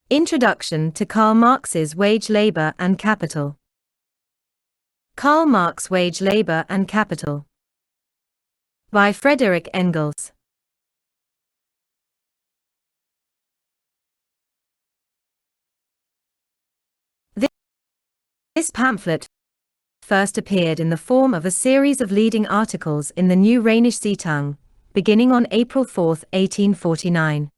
Introduction to Karl Marx's Wage, Labor and Capital. Karl Marx, Wage, Labor and Capital. By Frederick Engels. This pamphlet first appeared in the form of a series of leading articles in the New Rheinische Zeitung, beginning on April 4, 1849.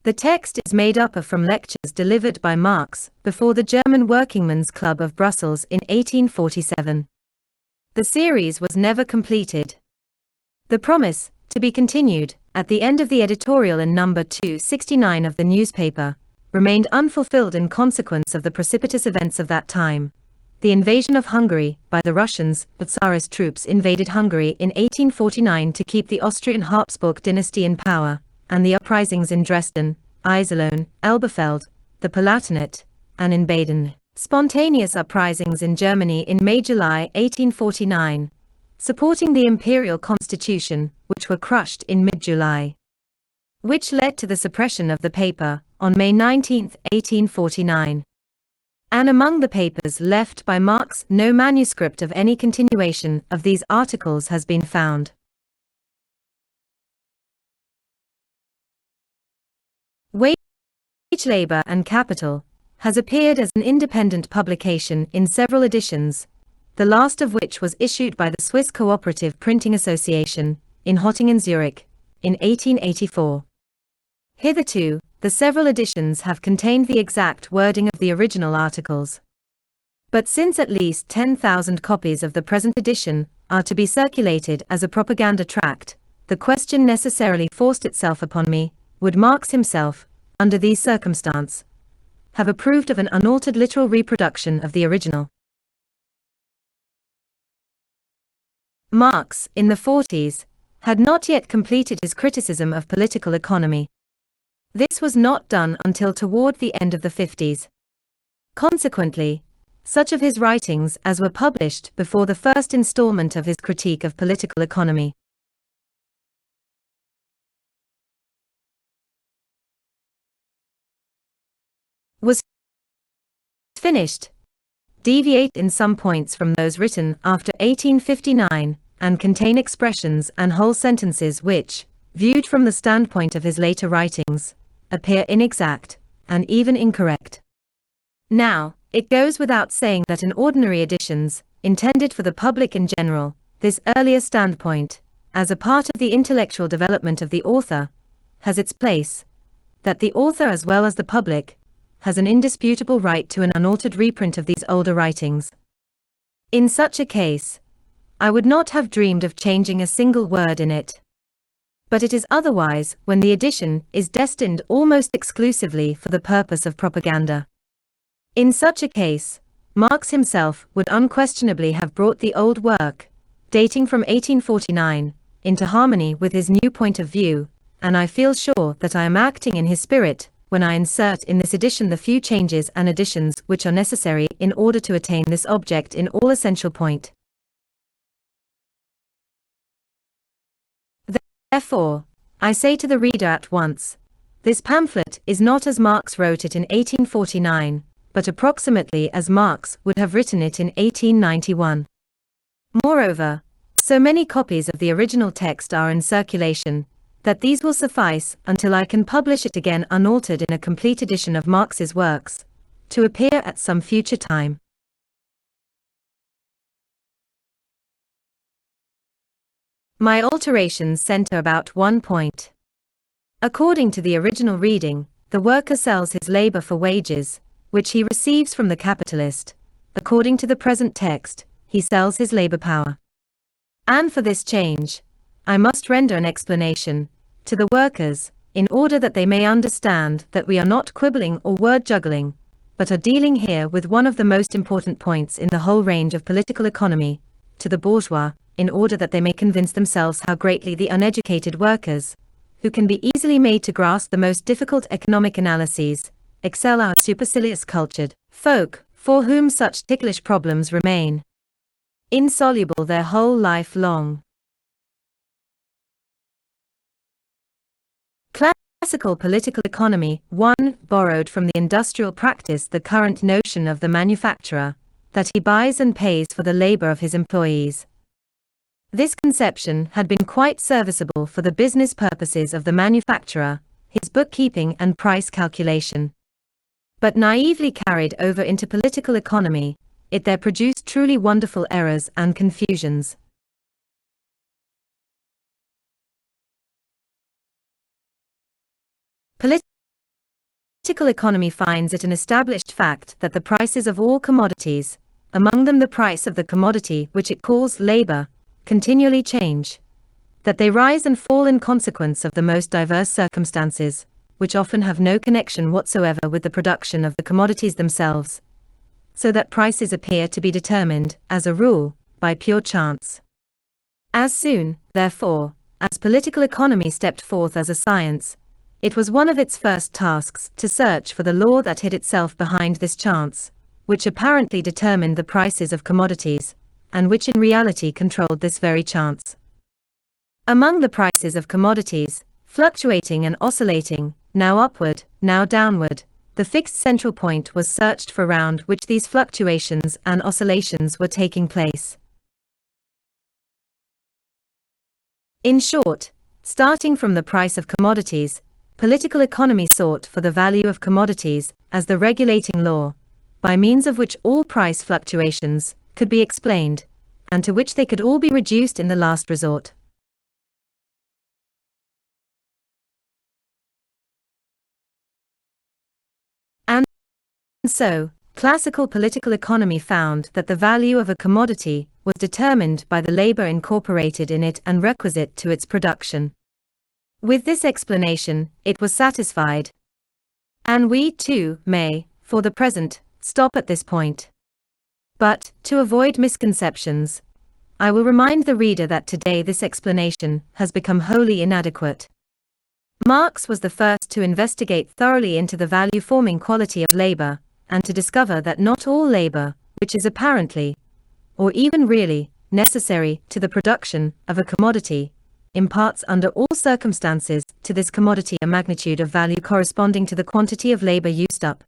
The text is made up from lectures delivered by Marx before the German Workingmen's Club of Brussels in 1847. The series was never completed. The promise, to be continued, at the end of the editorial in number 269 of the newspaper, remained unfulfilled in consequence of the precipitous events of that time. The invasion of Hungary by the Russians. The Tsarist troops invaded Hungary in 1849 to keep the Austrian Habsburg dynasty in power, and the uprisings in Dresden, Iserlohn, Elberfeld, the Palatinate, and in Baden. Spontaneous uprisings in Germany in May-July 1849, supporting the imperial constitution, which were crushed in mid-July, which led to the suppression of the paper on May 19, 1849. And among the papers left by Marx, no manuscript of any continuation of these articles has been found. Wage, Labor and Capital has appeared as an independent publication in several editions, the last of which was issued by the Swiss Cooperative Printing Association in Hottingen, Zurich, in 1884. Hitherto, the several editions have contained the exact wording of the original articles. But since at least 10,000 copies of the present edition are to be circulated as a propaganda tract, the question necessarily forced itself upon me: would Marx himself, under these circumstances, have approved of an unaltered literal reproduction of the original? Marx, in the 40s, had not yet completed his criticism of political economy. This was not done until toward the end of the 50s. Consequently, such of his writings as were published before the first installment of his critique of political economy was finished, deviate in some points from those written after 1859, and contain expressions and whole sentences which, viewed from the standpoint of his later writings, appear inexact, and even incorrect. Now, it goes without saying that in ordinary editions, intended for the public in general, this earlier standpoint, as a part of the intellectual development of the author, has its place, that the author as well as the public has an indisputable right to an unaltered reprint of these older writings. In such a case, I would not have dreamed of changing a single word in it. But it is otherwise when the edition is destined almost exclusively for the purpose of propaganda. In such a case, Marx himself would unquestionably have brought the old work, dating from 1849, into harmony with his new point of view, and I feel sure that I am acting in his spirit when I insert in this edition the few changes and additions which are necessary in order to attain this object in all essential point. Therefore, I say to the reader at once, this pamphlet is not as Marx wrote it in 1849, but approximately as Marx would have written it in 1891. Moreover, so many copies of the original text are in circulation, that these will suffice until I can publish it again unaltered in a complete edition of Marx's works, to appear at some future time. My alterations center about one point. According to the original reading, the worker sells his labor for wages, which he receives from the capitalist. According to the present text, he sells his labor power. And for this change, I must render an explanation to the workers, in order that they may understand that we are not quibbling or word juggling, but are dealing here with one of the most important points in the whole range of political economy, to the bourgeois, in order that they may convince themselves how greatly the uneducated workers, who can be easily made to grasp the most difficult economic analyses, excel our supercilious cultured folk, for whom such ticklish problems remain insoluble their whole life long. Classical political economy 1 borrowed from the industrial practice the current notion of the manufacturer, that he buys and pays for the labor of his employees. This conception had been quite serviceable for the business purposes of the manufacturer, his bookkeeping and price calculation. But naively carried over into political economy, it there produced truly wonderful errors and confusions. Political economy finds it an established fact that the prices of all commodities, among them the price of the commodity which it calls labor, continually change, that they rise and fall in consequence of the most diverse circumstances, which often have no connection whatsoever with the production of the commodities themselves, so that prices appear to be determined, as a rule, by pure chance. As soon, therefore, as political economy stepped forth as a science, it was one of its first tasks to search for the law that hid itself behind this chance, which apparently determined the prices of commodities, and which in reality controlled this very chance. Among the prices of commodities, fluctuating and oscillating, now upward, now downward, the fixed central point was searched for round which these fluctuations and oscillations were taking place. In short, starting from the price of commodities, political economy sought for the value of commodities as the regulating law, by means of which all price fluctuations could be explained, and to which they could all be reduced in the last resort. And so, classical political economy found that the value of a commodity was determined by the labor incorporated in it and requisite to its production. With this explanation, it was satisfied. And we, too, may, for the present, stop at this point. But, to avoid misconceptions, I will remind the reader that today this explanation has become wholly inadequate. Marx was the first to investigate thoroughly into the value-forming quality of labor, and to discover that not all labor, which is apparently, or even really, necessary to the production of a commodity, imparts under all circumstances to this commodity a magnitude of value corresponding to the quantity of labor used up.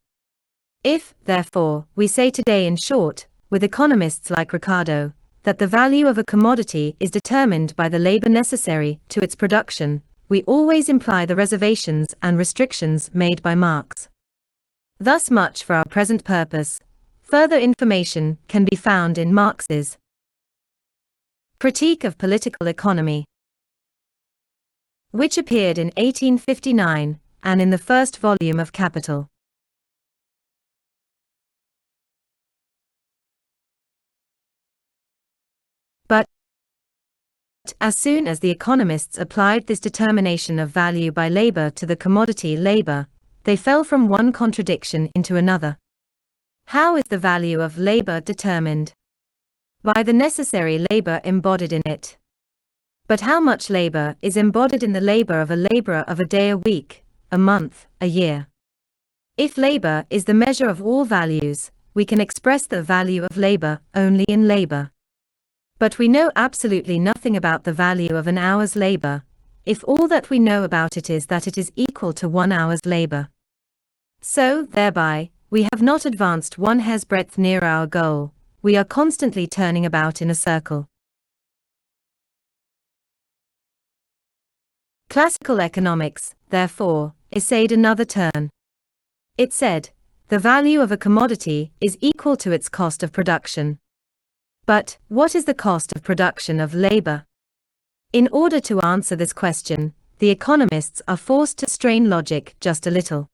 If, therefore, we say today in short, with economists like Ricardo, that the value of a commodity is determined by the labor necessary to its production, we always imply the reservations and restrictions made by Marx. Thus much for our present purpose. Further information can be found in Marx's Critique of Political Economy, which appeared in 1859, and in the first volume of Capital. But, as soon as the economists applied this determination of value by labor to the commodity labor, they fell from one contradiction into another. How is the value of labor determined? By the necessary labor embodied in it. But how much labor is embodied in the labor of a laborer of a day, a week, a month, a year? If labor is the measure of all values, we can express the value of labor only in labor. But we know absolutely nothing about the value of an hour's labor, if all that we know about it is that it is equal to 1 hour's labor. So, thereby, we have not advanced one hair's breadth nearer our goal, we are constantly turning about in a circle. Classical economics, therefore, essayed another turn. It said, the value of a commodity is equal to its cost of production. But, what is the cost of production of labor? In order to answer this question, the economists are forced to strain logic just a little.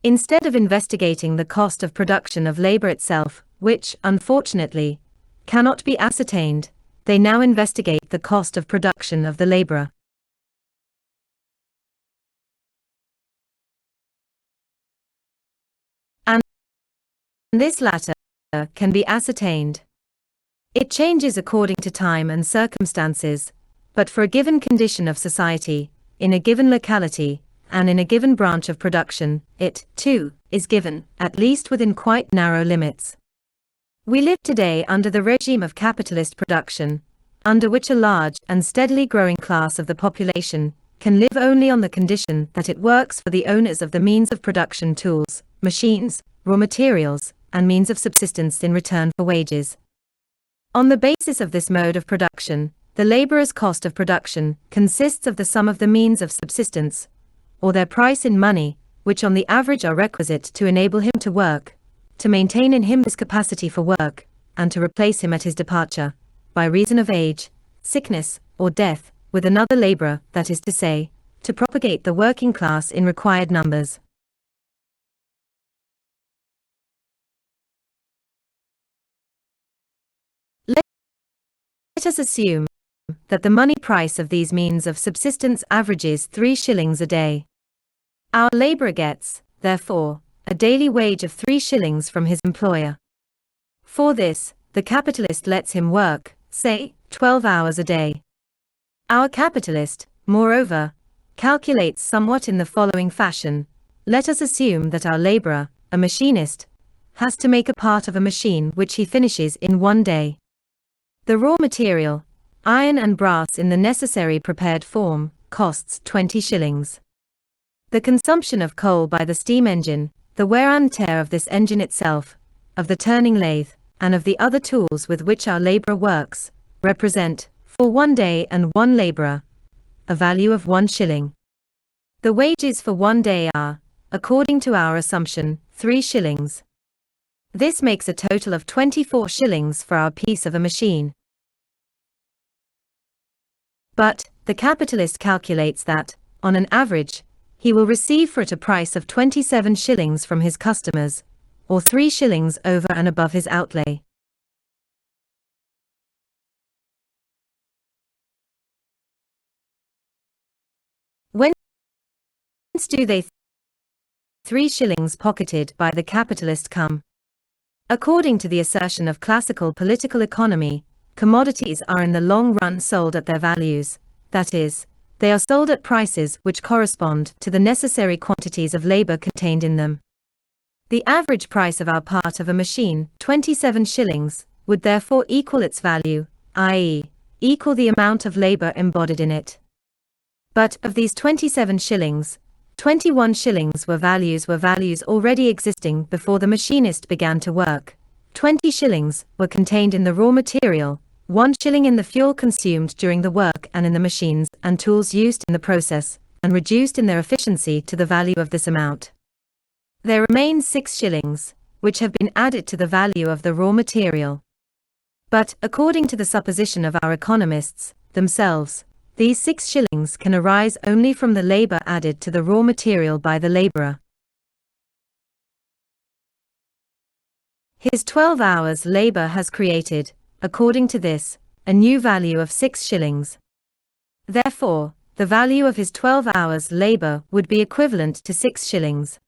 Instead of investigating the cost of production of labor itself, which, unfortunately, cannot be ascertained, they now investigate the cost of production of the laborer. And this latter can be ascertained. It changes according to time and circumstances, but for a given condition of society, in a given locality, and in a given branch of production, it, too, is given, at least within quite narrow limits. We live today under the regime of capitalist production, under which a large and steadily growing class of the population can live only on the condition that it works for the owners of the means of production, tools, machines, raw materials, and means of subsistence in return for wages. On the basis of this mode of production, the laborer's cost of production consists of the sum of the means of subsistence, or their price in money, which on the average are requisite to enable him to work, to maintain in him his capacity for work, and to replace him at his departure, by reason of age, sickness, or death, with another laborer, that is to say, to propagate the working class in required numbers. Let us assume that the money price of these means of subsistence averages 3 shillings a day. Our laborer gets, therefore, a daily wage of 3 shillings from his employer. For this, the capitalist lets him work, say, 12 hours a day. Our capitalist, moreover, calculates somewhat in the following fashion. Let us assume that our laborer, a machinist, has to make a part of a machine which he finishes in 1 day. The raw material, iron and brass in the necessary prepared form, costs 20 shillings. The consumption of coal by the steam engine, the wear and tear of this engine itself, of the turning lathe, and of the other tools with which our laborer works, represent, for 1 day and 1 laborer, a value of 1 shilling. The wages for 1 day are, according to our assumption, 3 shillings. This makes a total of 24 shillings for our piece of a machine. But, the capitalist calculates that, on an average, he will receive for it a price of 27 shillings from his customers, or 3 shillings over and above his outlay. Whence do they 3 shillings pocketed by the capitalist come? According to the assertion of classical political economy, commodities are in the long run sold at their values, that is, they are sold at prices which correspond to the necessary quantities of labor contained in them. The average price of our part of a machine, 27 shillings, would therefore equal its value, i.e., equal the amount of labor embodied in it. But, of these 27 shillings, 21 shillings were values already existing before the machinist began to work. 20 shillings were contained in the raw material, 1 shilling in the fuel consumed during the work and in the machines and tools used in the process, and reduced in their efficiency to the value of this amount. There remain 6 shillings, which have been added to the value of the raw material. But, according to the supposition of our economists themselves, these 6 shillings can arise only from the labor added to the raw material by the laborer. His 12 hours' labor has created, according to this, a new value of 6 shillings. Therefore, the value of his 12 hours' labor would be equivalent to 6 shillings.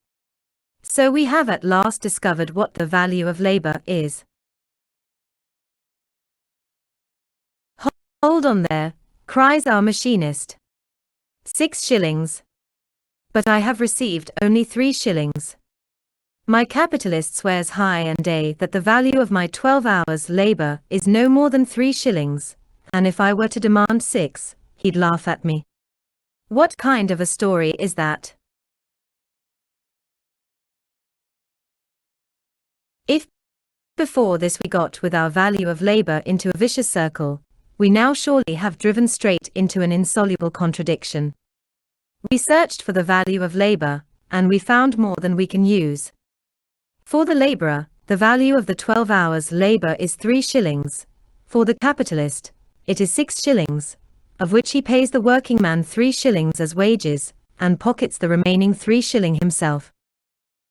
So we have at last discovered what the value of labor is. Hold on there, cries our machinist. 6 shillings. But I have received only 3 shillings. My capitalist swears high and day that the value of my 12 hours' labor is no more than 3 shillings, and if I were to demand 6, he'd laugh at me. What kind of a story is that? If before this we got with our value of labor into a vicious circle, we now surely have driven straight into an insoluble contradiction. We searched for the value of labor, and we found more than we can use. For the laborer, the value of the 12 hours' labor is 3 shillings. For the capitalist, it is 6 shillings, of which he pays the working man 3 shillings as wages, and pockets the remaining 3 shilling himself.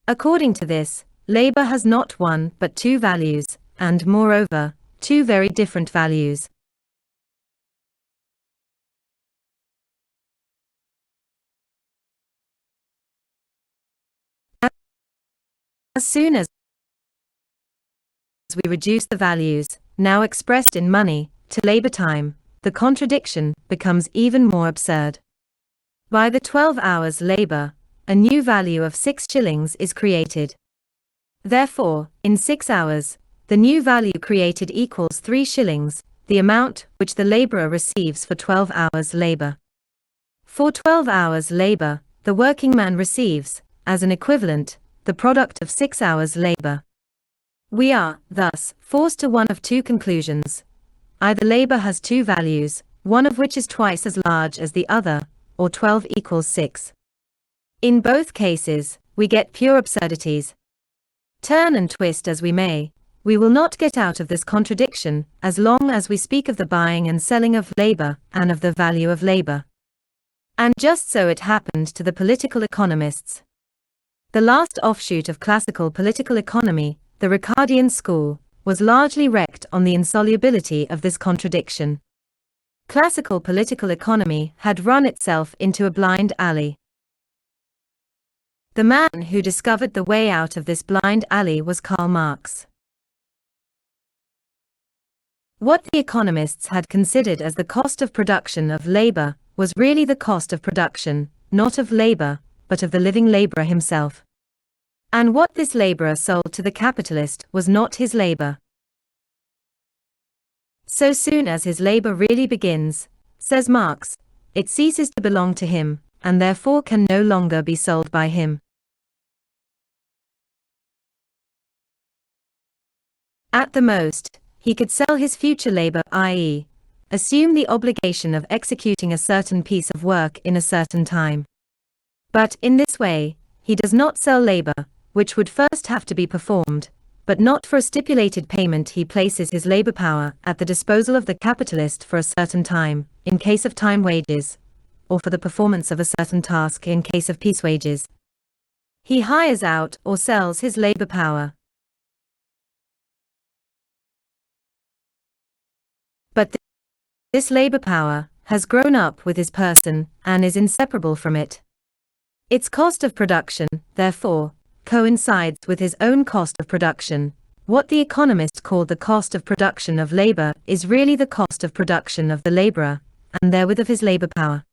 According to this, labor has not 1 but 2 values, and moreover, 2 very different values. As soon as we reduce the values, now expressed in money, to labor time, the contradiction becomes even more absurd. By the 12 hours' labor, a new value of 6 shillings is created. Therefore, in 6 hours, the new value created equals 3 shillings, the amount which the laborer receives for 12 hours' labor. For 12 hours labor, the working man receives, as an equivalent, the product of 6 hours labor. We are, thus, forced to one of two conclusions. Either labor has two values, one of which is twice as large as the other, or 12 equals 6. In both cases, we get pure absurdities. Turn and twist as we may, we will not get out of this contradiction as long as we speak of the buying and selling of labor and of the value of labor. And just so it happened to the political economists. The last offshoot of classical political economy, the Ricardian school, was largely wrecked on the insolubility of this contradiction. Classical political economy had run itself into a blind alley. The man who discovered the way out of this blind alley was Karl Marx. What the economists had considered as the cost of production of labor was really the cost of production, not of labor, but of the living laborer himself. And what this laborer sold to the capitalist was not his labor. So soon as his labor really begins, says Marx, it ceases to belong to him, and therefore can no longer be sold by him. At the most, he could sell his future labor, i.e., assume the obligation of executing a certain piece of work in a certain time. But in this way, he does not sell labor, which would first have to be performed, but not for a stipulated payment. He places his labor power at the disposal of the capitalist for a certain time, in case of time wages, or for the performance of a certain task in case of piece wages. He hires out or sells his labor power. But this labor power has grown up with his person and is inseparable from it. Its cost of production, therefore, coincides with his own cost of production. What the economists call the cost of production of labor is really the cost of production of the laborer, and therewith of his labor power.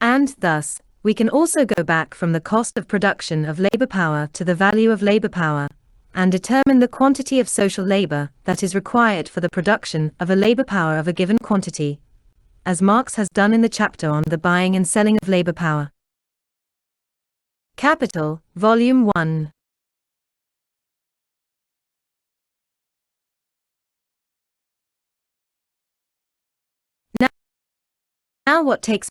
And thus, we can also go back from the cost of production of labor power to the value of labor power, and determine the quantity of social labor that is required for the production of a labor power of a given quantity, as Marx has done in the chapter on the buying and selling of labor power. Capital, Volume 1. Now what takes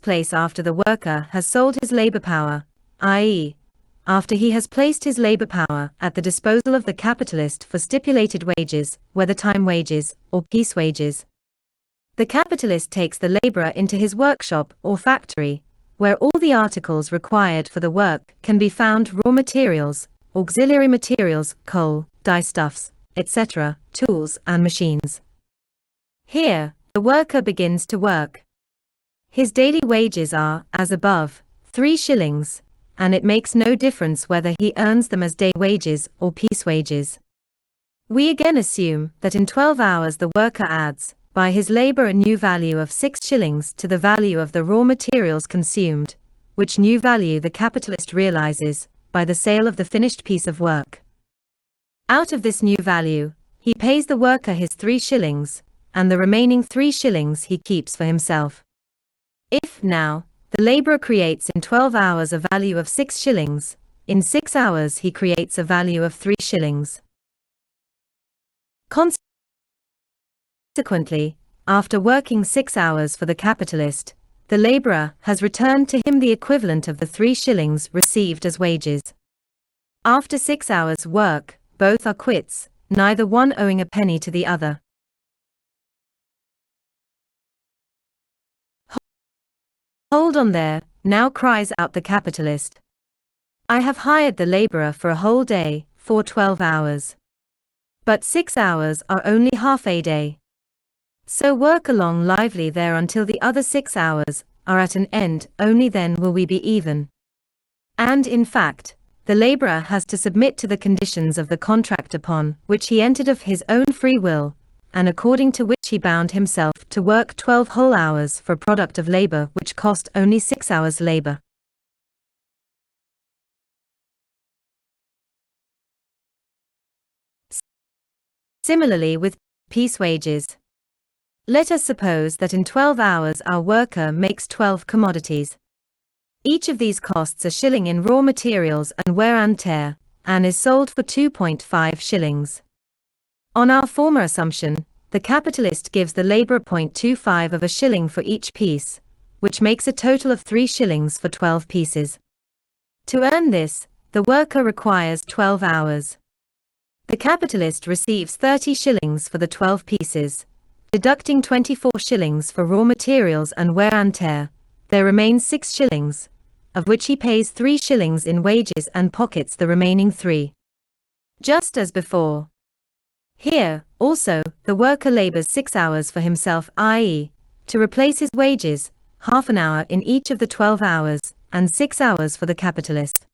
place after the worker has sold his labor power, i.e., after he has placed his labor power at the disposal of the capitalist for stipulated wages, whether time wages or piece wages. The capitalist takes the laborer into his workshop or factory, where all the articles required for the work can be found: raw materials, auxiliary materials, coal, dyestuffs, etc., tools and machines. Here, the worker begins to work. His daily wages are, as above, 3 shillings, and it makes no difference whether he earns them as day wages or piece wages. We again assume that in 12 hours the worker adds, by his labor, a new value of 6 shillings to the value of the raw materials consumed, which new value the capitalist realizes by the sale of the finished piece of work. Out of this new value, he pays the worker his 3 shillings, and the remaining 3 shillings he keeps for himself. If, now, the laborer creates in 12 hours a value of 6 shillings, in 6 hours he creates a value of 3 shillings. Consequently, after working 6 hours for the capitalist, the laborer has returned to him the equivalent of the 3 shillings received as wages. After 6 hours' work, both are quits, neither one owing a penny to the other. "Hold on there," now cries out the capitalist. "I have hired the laborer for a whole day, for 12 hours. But 6 hours are only half a day. So work along lively there until the other 6 hours are at an end, only then will we be even." And in fact, the laborer has to submit to the conditions of the contract upon which he entered of his own free will, and according to which he bound himself to work 12 whole hours for a product of labor which cost only 6 hours' labor. Similarly with piece wages. Let us suppose that in 12 hours our worker makes 12 commodities. Each of these costs a shilling in raw materials and wear and tear, and is sold for 2.5 shillings. On our former assumption, the capitalist gives the labourer 0.25 of a shilling for each piece, which makes a total of 3 shillings for 12 pieces. To earn this, the worker requires 12 hours. The capitalist receives 30 shillings for the 12 pieces, deducting 24 shillings for raw materials and wear and tear. There remains 6 shillings, of which he pays 3 shillings in wages and pockets the remaining 3. Just as before. Here, also, the worker labours 6 hours for himself, i.e., to replace his wages, half an hour in each of the 12 hours, and 6 hours for the capitalist.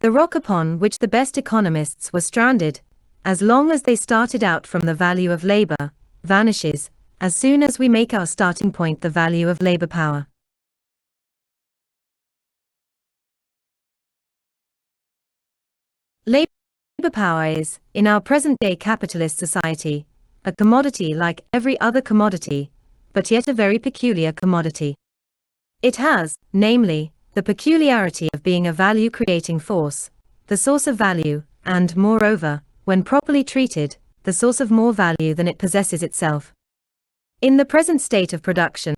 The rock upon which the best economists were stranded, as long as they started out from the value of labour, vanishes, as soon as we make our starting point the value of labour power. Labour power is, in our present-day capitalist society, a commodity like every other commodity, but yet a very peculiar commodity. It has, namely, the peculiarity of being a value-creating force, the source of value, and, moreover, when properly treated, the source of more value than it possesses itself. In the present state of production,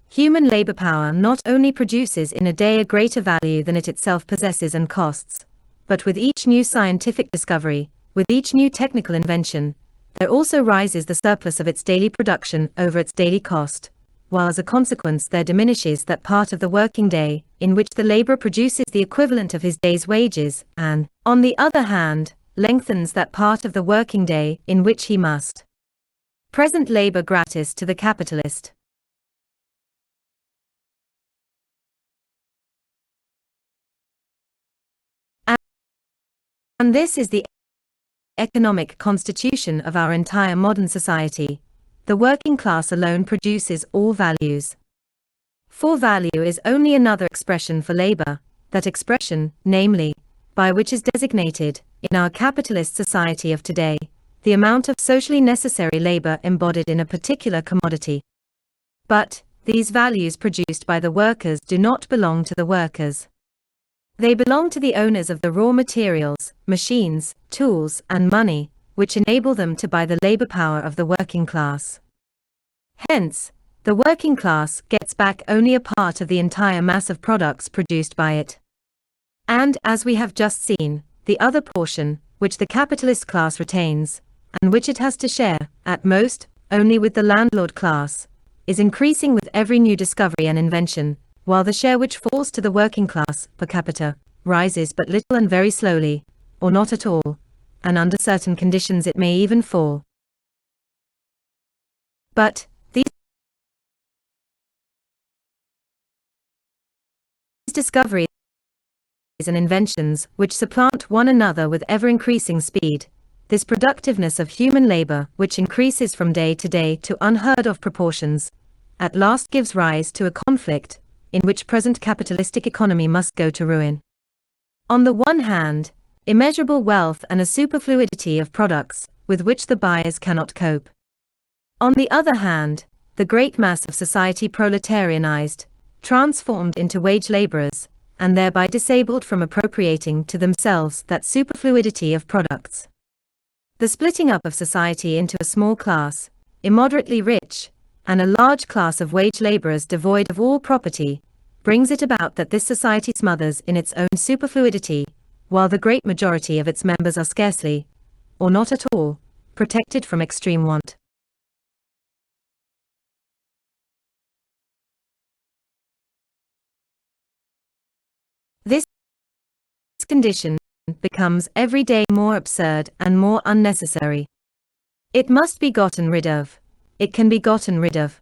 human labor power not only produces in a day a greater value than it itself possesses and costs, but with each new scientific discovery, with each new technical invention, there also rises the surplus of its daily production over its daily cost, while as a consequence there diminishes that part of the working day in which the laborer produces the equivalent of his day's wages, and, on the other hand, lengthens that part of the working day in which he must present labor gratis to the capitalist. And this is the economic constitution of our entire modern society. The working class alone produces all values. For value is only another expression for labor, that expression, namely, by which is designated, in our capitalist society of today, the amount of socially necessary labor embodied in a particular commodity. But these values produced by the workers do not belong to the workers. They belong to the owners of the raw materials, machines, tools, and money, which enable them to buy the labor power of the working class. Hence, the working class gets back only a part of the entire mass of products produced by it. And, as we have just seen, the other portion, which the capitalist class retains, and which it has to share, at most, only with the landlord class, is increasing with every new discovery and invention, while the share which falls to the working class, per capita, rises but little and very slowly, or not at all, and under certain conditions it may even fall. But these discoveries and inventions, which supplant one another with ever-increasing speed, this productiveness of human labor, which increases from day to day to unheard-of proportions, at last gives rise to a conflict, in which present capitalistic economy must go to ruin. On the one hand, immeasurable wealth and a superfluidity of products, with which the buyers cannot cope. On the other hand, the great mass of society proletarianized, transformed into wage laborers, and thereby disabled from appropriating to themselves that superfluidity of products. The splitting up of society into a small class, immoderately rich, and a large class of wage laborers devoid of all property, brings it about that this society smothers in its own superfluidity, while the great majority of its members are scarcely, or not at all, protected from extreme want. This condition becomes every day more absurd and more unnecessary. It must be gotten rid of. It can be gotten rid of.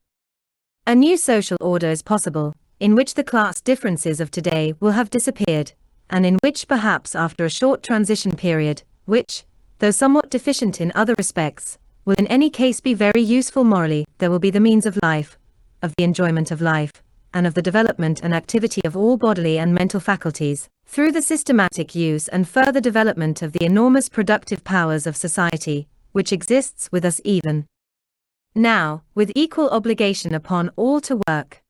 A new social order is possible, in which the class differences of today will have disappeared, and in which perhaps after a short transition period, which, though somewhat deficient in other respects, will in any case be very useful morally, there will be the means of life, of the enjoyment of life, and of the development and activity of all bodily and mental faculties, through the systematic use and further development of the enormous productive powers of society, which exists with us even now, with equal obligation upon all to work.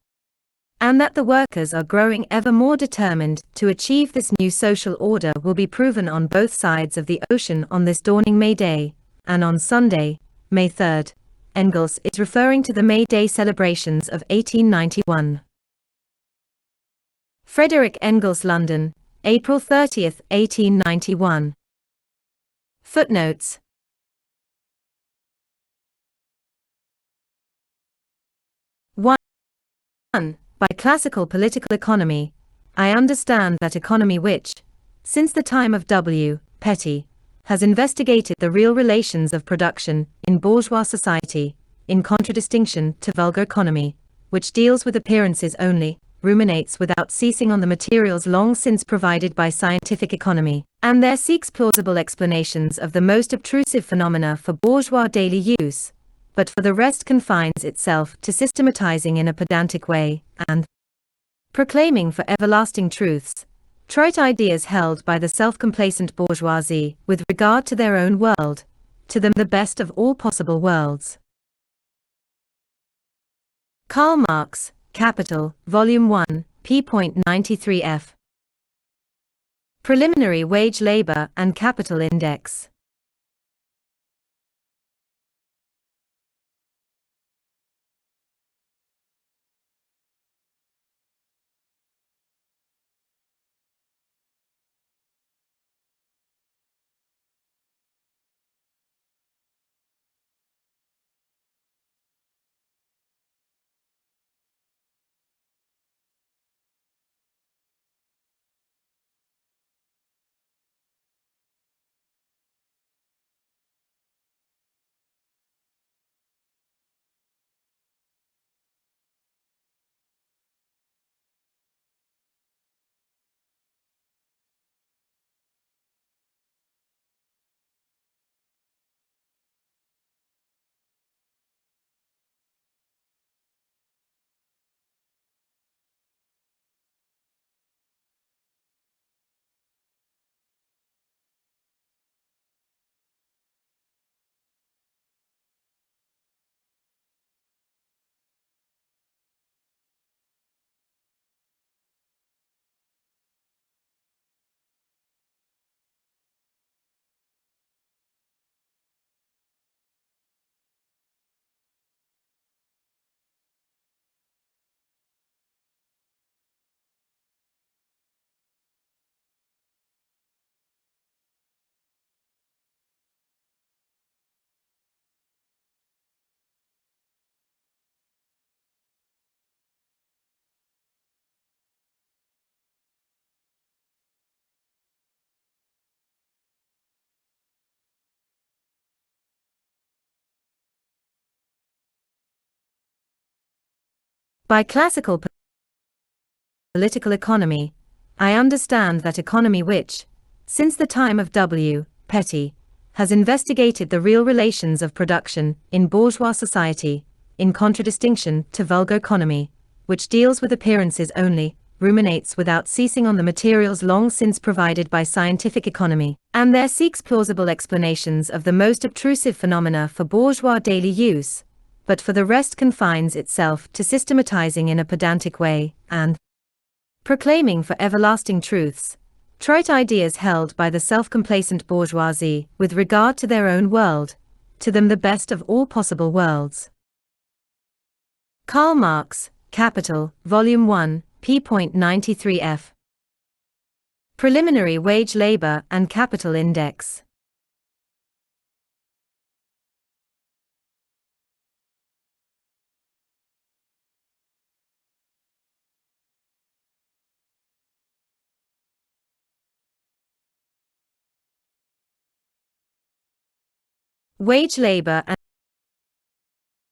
And that the workers are growing ever more determined to achieve this new social order will be proven on both sides of the ocean on this dawning May Day, and on Sunday, May 3rd. Engels is referring to the May Day celebrations of 1891. Frederick Engels, London, April 30, 1891. Footnotes. By classical political economy, I understand that economy which, since the time of W. Petty, has investigated the real relations of production in bourgeois society, in contradistinction to vulgar economy, which deals with appearances only, ruminates without ceasing on the materials long since provided by scientific economy, and there seeks plausible explanations of the most obtrusive phenomena for bourgeois daily use, but for the rest confines itself to systematizing in a pedantic way, and proclaiming for everlasting truths, trite ideas held by the self-complacent bourgeoisie with regard to their own world, to them the best of all possible worlds. Karl Marx, Capital, Volume 1, p. 93 f. Preliminary Wage Labor and Capital Index. By classical political economy, I understand that economy which, since the time of W. Petty, has investigated the real relations of production in bourgeois society, in contradistinction to vulgar economy, which deals with appearances only, ruminates without ceasing on the materials long since provided by scientific economy, and there seeks plausible explanations of the most obtrusive phenomena for bourgeois daily use, but for the rest confines itself to systematizing in a pedantic way, and proclaiming for everlasting truths, trite ideas held by the self-complacent bourgeoisie with regard to their own world, to them the best of all possible worlds. Karl Marx, Capital, Volume 1, p. 93 f. Preliminary Wage Labor and Capital Index. Wage labor and